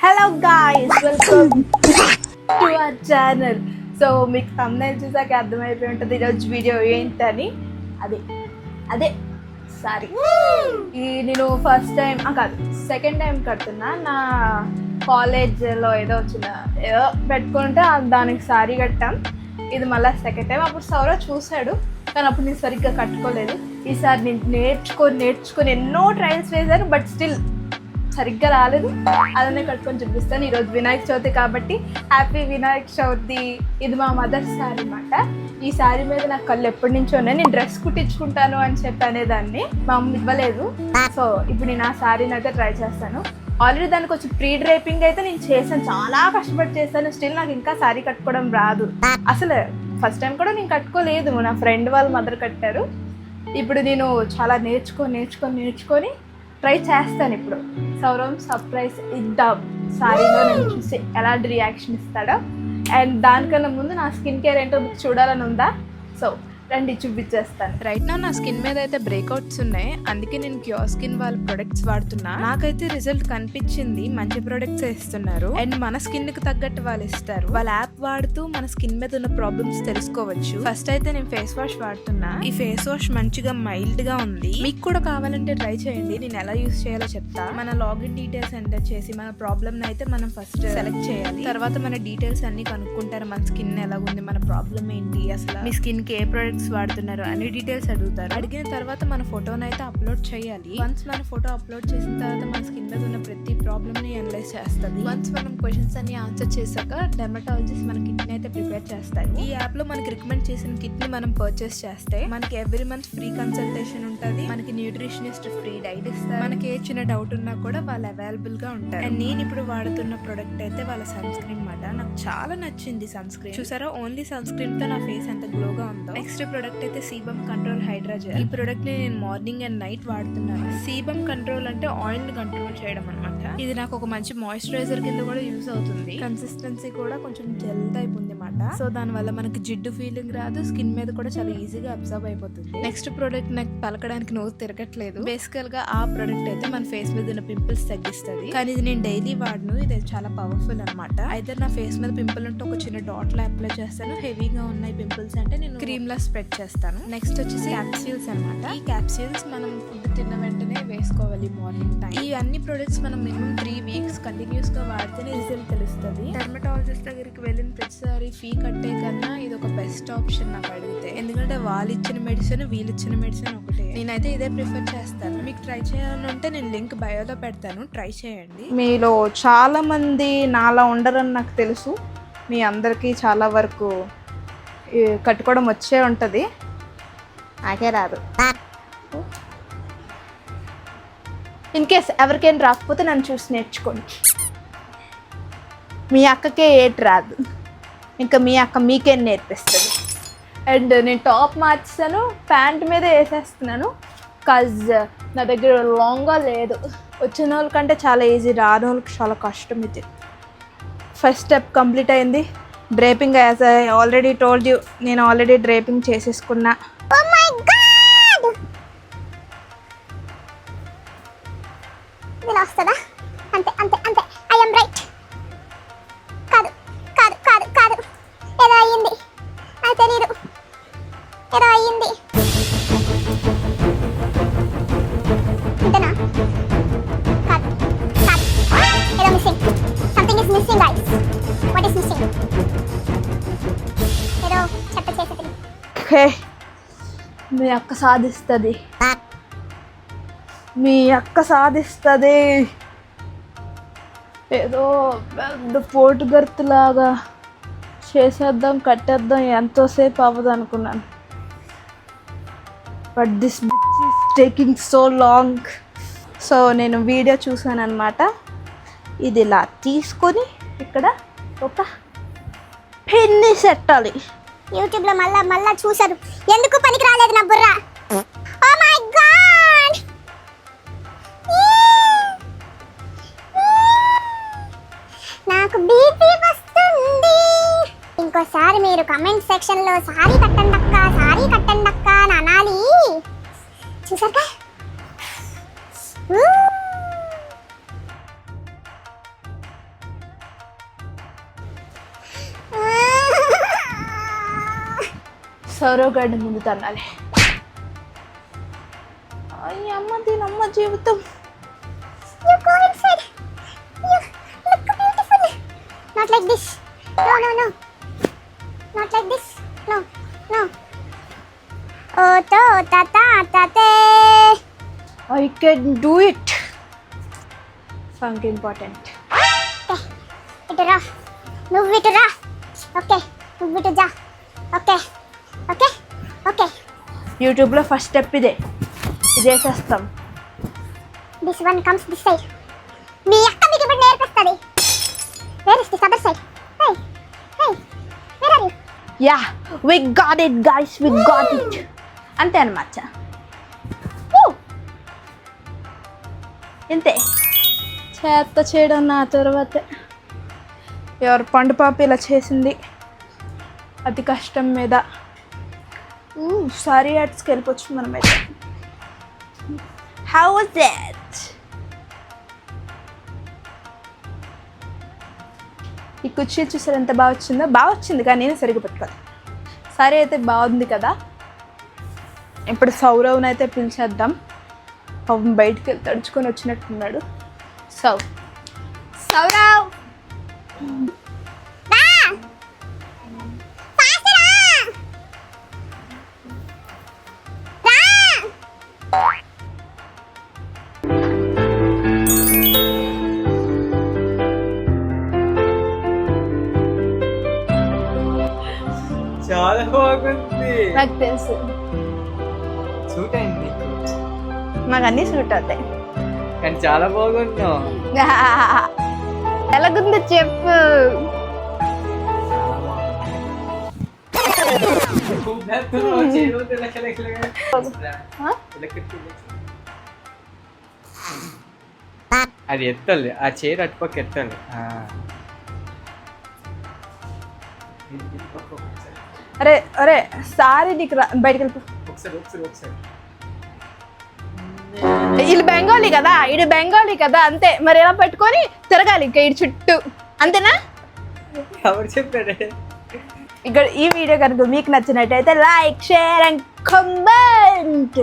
Hello guys, welcome to our channel. So మీకు thumbnail చూసాక అర్థమైపోయి ఉంటుంది ఈరోజు వీడియో ఏంటని. అదే సారీ, నేను ఫస్ట్ టైం కాదు సెకండ్ టైం కడుతున్నా. నా కాలేజ్లో ఏదో పెట్టుకుంటే దానికి సారీ కట్టాం. ఇది మళ్ళీ సెకండ్ టైం. అప్పుడు సౌరవ్ చూశాడు కానీ అప్పుడు నేను సరిగ్గా కట్టుకోలేదు. ఈసారి నేను నేర్చుకొని ఎన్నో ట్రయల్స్ వేశాను, బట్ స్టిల్ సరిగ్గా రాలేదు. అలానే కట్టుకొని చూపిస్తాను. ఈరోజు వినాయక చవితి కాబట్టి హ్యాపీ వినాయక చవితి. ఇది మా మదర్ శారీ అన్నమాట. ఈ శారీ మీద నాకు కళ్ళు ఎప్పటి నుంచో ఉన్నాయి. నేను డ్రెస్ కుట్టించుకుంటాను అని చెప్పి అనేదాన్ని, మా అమ్మ ఇవ్వలేదు. సో ఇప్పుడు నేను ఆ శారీని అయితే ట్రై చేస్తాను. ఆల్రెడీ దానికి వచ్చి ప్రీ డ్రైపింగ్ అయితే నేను చేశాను, చాలా కష్టపడి చేశాను. స్టిల్ నాకు ఇంకా శారీ కట్టుకోవడం రాదు. అసలు ఫస్ట్ టైం కూడా నేను కట్టుకోలేదు, నా ఫ్రెండ్ వాళ్ళ మదర్ కట్టారు. ఇప్పుడు నేను చాలా నేర్చుకొని ట్రై చేస్తాను. ఇప్పుడు సౌరవ్ సర్ప్రైజ్ ఇద్దాం శారీలో నేను చూసి ఎలాంటి రియాక్షన్ ఇస్తాడో. అండ్ దానికన్నా ముందు నా స్కిన్ కేర్ ఏంటో చూడాలని ఉందా? సో రండి చూపించేస్తాను. రైట్ నా స్కిన్ మీద అయితే బ్రేక్అవుట్స్ ఉన్నాయి, అందుకే నేను క్యూర్ స్కిన్ వాళ్ళ ప్రొడక్ట్స్ వాడుతున్నా. నాకైతే రిజల్ట్ కనిపించింది, మంచి ప్రొడక్ట్స్ ఇస్తున్నారు అండ్ మన స్కిన్ కి తగ్గట్టు వాళ్ళు ఇస్తారు. వాళ్ళ యాప్ వాడుతూ మన స్కిన్ మీద ఉన్న ప్రాబ్లమ్స్ తెలుసుకోవచ్చు. ఫస్ట్ అయితే నేను ఫేస్ వాష్ వాడుతున్నా. ఈ ఫేస్ వాష్ మంచిగా మైల్డ్ గా ఉంది. మీకు కూడా కావాలంటే ట్రై చేయండి. నేను ఎలా యూస్ చేయాలో చెప్తా. మన లాగిన్ డీటెయిల్స్ ఎంటర్ చేసి మన ప్రాబ్లమ్ అయితే మనం ఫస్ట్ సెలెక్ట్ చేయాలి. తర్వాత మన డీటెయిల్స్ అన్ని కనుక్కుంటారు. మన స్కిన్ ఎలా ఉంది, మన ప్రాబ్లమ్ ఏంటి, అసలు మీ స్కిన్ కి ఏ ప్రొడక్ట్స్ వాడుతున్నారు అన్ని డీటెయిల్స్ అడుగుతారు. అడిగిన తర్వాత మన ఫోటోని అయితే అప్లోడ్ చేయాలి. వన్స్ మన ఫోటో అప్లోడ్ చేసిన తర్వాత మన స్కిన్ మీద ఉన్న ప్రతి ప్రాబ్లమ్ ని అనలైజ్ చేస్తుంది. వన్స్ మనం క్వశ్చన్స్ అన్ని ఆన్సర్ చేశాక డెర్మటాలజిస్ట్ మన కిట్ ని అయితే ప్రిపేర్ చేస్తారు. ఈ యాప్ లో మనకి రికమెండ్ చేసిన కిట్ ని మనం పర్చేస్ చేస్తే మనకి ఎవ్రీ మంత్ ఫ్రీ కన్సల్టేషన్ ఉంటుంది. మనకి న్యూట్రిషనిస్ట్ ఫ్రీ డైట్ ఇస్తారు. మనకి ఏ చిన్న డౌట్ ఉన్నా కూడా వాళ్ళు అవైలబుల్ గా ఉంటారు. అండ్ నేను ఇప్పుడు వాడుతున్న ప్రొడక్ట్ అయితే వాళ్ళ సన్ స్క్రీన్ మాట. నాకు చాలా నచ్చింది సన్ స్క్రీన్. చూసారా, ఓన్లీ సన్ స్క్రీన్ తో నా ఫేస్ ఎంత గ్లోగా ఉందో. నెక్స్ట్ ప్రొడక్ట్ అయితే సీబమ్ కంట్రోల్ హైడ్రా జెల్. ఈ ప్రొడక్ట్ ని నేను మార్నింగ్ అండ్ నైట్ వాడుతున్నాను. సీబమ్ కంట్రోల్ అంటే ఆయిల్ ని కంట్రోల్ చేయడం అనమాట. ఇది నాకు ఒక మంచి మాయిశ్చరైజర్ కింద కూడా యూజ్ అవుతుంది. కన్సిస్టెన్సీ కూడా కొంచెం జెల్ టైప్ ఉంది అన్నమాట. సో దాని వల్ల మనకి జిడ్డు ఫీలింగ్ రాదు, స్కిన్ మీద కూడా చాలా ఈజీగా అబ్జర్వ్ అయిపోతుంది. నెక్స్ట్ ప్రొడక్ట్ నాకు పలకడానికి నోరు తిరగట్లేదు. బేసికల్ గా ఆ ప్రొడక్ట్ అయితే మన ఫేస్ మీద ఉన్న పింపుల్స్ తగ్గిస్తుంది. కానీ ఇది నేను డైలీ వాడను. ఇది చాలా పవర్ఫుల్ అనమాట. అయితే నా ఫేస్ మీద పింపుల్ ఉంటే ఒక చిన్న డాట్ లా అప్లై చేస్తాను. హెవీగా ఉన్నాయి పింపుల్స్ అంటే నేను క్రీమ్ లా స్ప్రెడ్ చేస్తాను. నెక్స్ట్ వచ్చేసి క్యాప్సూల్స్ అనమాట. ఈ క్యాప్సూల్స్ మనం ఫుడ్ తిన్న వెంటనే వేసుకోవాలి మార్నింగ్ టైం. ఈ అన్ని ప్రొడక్ట్స్ మనం మినిమం 3 వీక్స్ కంటిన్యూస్ గా వాడితేనే రిజల్ట్ తెలుస్తుంది. డెర్మటాలజిస్ట్ దగ్గరికి వెళ్ళిన ప్రతిసారి ఫీ కట్టే కన్నా ఇది ఒక బెస్ట్ ఆప్షన్ నాకు అడిగితే. ఎందుకంటే వాళ్ళు ఇచ్చిన మెడిసిన్ వీళ్ళు ఇచ్చిన మెడిసిన్ ఒకటే. నేనైతే ఇదే ప్రిఫర్ చేస్తాను. మీకు ట్రై చేయాలంటే నేను లింక్ బయోలో పెడతాను, ట్రై చేయండి. మీలో చాలా మంది నాలా ఉండరని నాకు తెలుసు. మీ అందరికీ చాలా వరకు కట్టుకోవడం వచ్చే ఉంటుంది, నాకే రాదు. ఇన్ కేస్ ఎవరికైనా రాకపోతే నన్ను చూసి నేర్చుకోండి. మీ అక్కకే ఏటి రాదు, ఇంకా మీ అక్క మీకేం నేర్పిస్తుంది. అండ్ నేను టాప్ మార్చాను, ప్యాంట్ మీదే వేసేస్తున్నాను. కాజ్ నా దగ్గర లాంగ్గా లేదు. వచ్చిన వాళ్ళకంటే చాలా ఈజీ, రాని వాళ్ళకి చాలా కష్టం. ఇది ఫస్ట్ స్టెప్ కంప్లీట్ అయింది. Draping, as I already told you, నేను ఆల్రెడీ డ్రేపింగ్ చేసేసుకున్నా. వస్తుందా? అంతే అంతే అంతే. I am right. కాదు కాదు కాదు కాదు, ఏదో అయ్యింది, నాకు తెలీదు, ఏదో అయ్యింది. ఇంతనా? కాదు కాదు, ఏదో missing. Something is missing guys. What is missing? ఏదో చెత్త చేసేది. హే, మీ అక్క సాధిస్తుంది, మీ అక్క సాధిస్తుంది. ఏదో పెద్ద పోటుగర్తులాగా చేసేద్దాం, కట్టేద్దాం, ఎంతోసేపు అవ్వదు అనుకున్నాను. But this bitch is taking so long. So నేను వీడియో చూసాను అనమాట. ఇది ఇలా తీసుకొని ఇక్కడ ఒక పిన్ని సెట్టాలి. యూట్యూబ్లో మళ్ళా చూసారు, ఎందుకు పనికి రాలేదు నా బుర్ర. ఓ మై గాడ్, నాకు బీపీ వస్తుంది. ఇంకోసారి మీరు కమెంట్ సెక్షన్లో సారీ కట్టండి అక్క అని అనాలి. చూసాక సౌరవ్ గడ్డి ముందు తన్నాలి. అమ్మ దీనమ్మ జీవితం. You go inside. You look beautiful. Not like this. No. Not like this. No. Oh, tate. I can do it. Funk important. Okay. Itu ra. Move it ra. Okay. Move it ja. Okay. యూట్యూబ్లో first step ఇదే. ఇది చేసేస్తాం. This one comes this side. మీ అక్క మీకు ఇప్పుడు నేర్పిస్తుంది. Where is this other side? Hey. Where are you? Yeah we got it guys, we got it. అంతే అన్నమాట. ఇంతే చేత్త చేయడం నా తర్వాత. ఎవరు పండు పాప ఇలా చేసింది అతి కష్టం మీద. సారీ యాడ్స్కి వెళ్ళిపోవచ్చు మనమైతే. How was that? ఈ కుర్చీ చూసారు ఎంత బాగా వచ్చిందో. బాగా వచ్చింది కానీ నేను సరిగ్గా పెట్టుకోవాలి. సరే అయితే బాగుంది కదా. ఇప్పుడు సౌరవ్ని అయితే పిలిచేద్దాం. పాపం బయటికి వెళ్ళి తడుచుకొని వచ్చినట్టున్నాడు. సౌరవ్ చాలా బాగుంది. నాకు తెలుసు, సూట్ అయింది నీకు. నాకు అన్నీ సూట్ అవుతాయి. కానీ చాలా బాగున్నావు. ఎలాగుందో చెప్పు. అది ఎత్తాలి, ఆ చైర్ అటుపక్క ఎత్తాలి. అరే సారీ నీకు బయటకు వెళ్ళిపో. ఒకసారి వీళ్ళు బెంగాలీ కదా, ఇడు బెంగాలీ కదా, అంతే. మరి ఎలా పెట్టుకొని తిరగాలి ఇంకా ఇటు చుట్టూ, అంతేనా? ఎవరు చెప్పాడే? ఇక్కడ ఈ వీడియో కనుక మీకు నచ్చినట్టయితే లైక్, షేర్ అండ్ కమెంట్.